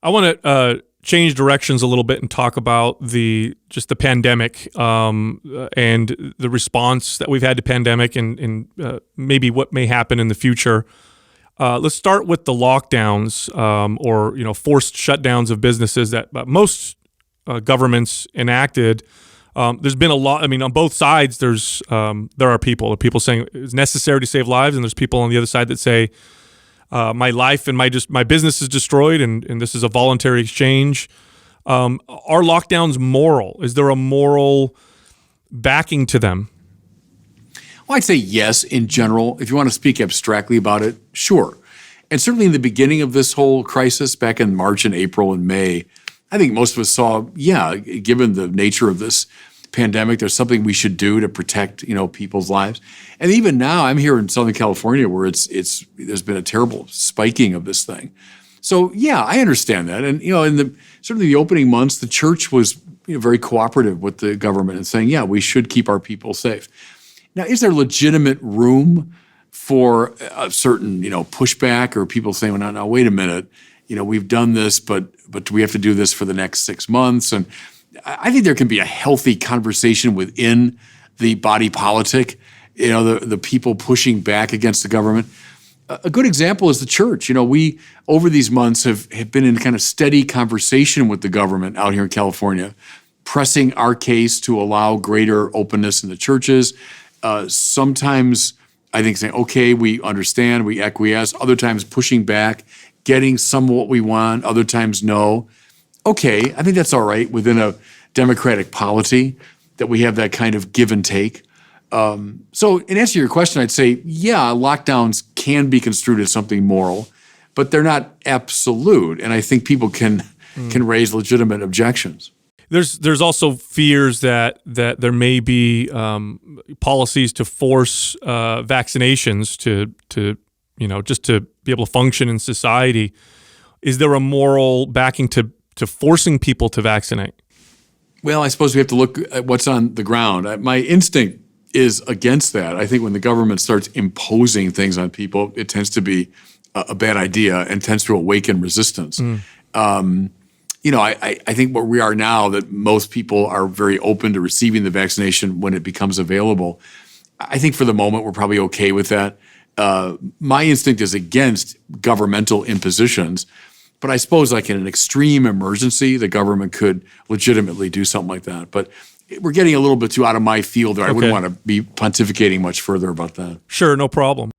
I want to change directions a little bit and talk about the pandemic and the response that we've had to pandemic and maybe what may happen in the future. Let's start with the lockdowns or forced shutdowns of businesses that most governments enacted. There's been a lot. I mean, on both sides, there are people saying it's necessary to save lives, and there's people on the other side that say my life and my business is destroyed, and this is a voluntary exchange. Are lockdowns moral? Is there a moral backing to them? Well, I'd say yes in general. If you want to speak abstractly about it, sure. And certainly in the beginning of this whole crisis, back in March and April and May, I think most of us saw, given the nature of this pandemic, there's something we should do to protect, people's lives. And even now, I'm here in Southern California where there's been a terrible spiking of this thing. So yeah, I understand that. And in certainly the opening months, the church was very cooperative with the government and saying, we should keep our people safe. Now, is there legitimate room for a certain pushback or people saying, well, now wait a minute, we've done this, but do we have to do this for the next 6 months? And I think there can be a healthy conversation within the body politic, the people pushing back against the government. A good example is the church. We, over these months, have been in kind of steady conversation with the government out here in California, pressing our case to allow greater openness in the churches. Sometimes, I think, saying, okay, we understand, we acquiesce. Other times pushing back, getting some of what we want. Other times, no. Okay, I think that's all right within a democratic polity that we have that kind of give and take. So in answer to your question, I'd say, lockdowns can be construed as something moral, but they're not absolute. And I think people can raise legitimate objections. There's also fears that there may be policies to force vaccinations to just to be able to function in society. Is there a moral backing to forcing people to vaccinate? Well, I suppose we have to look at what's on the ground. My instinct is against that. I think when the government starts imposing things on people, it tends to be a bad idea and tends to awaken resistance. I think where we are now, that most people are very open to receiving the vaccination when it becomes available. I think for the moment, we're probably okay with that. My instinct is against governmental impositions, but I suppose like in an extreme emergency, the government could legitimately do something like that. But we're getting a little bit too out of my field there. I wouldn't want to be pontificating much further about that. Sure, no problem.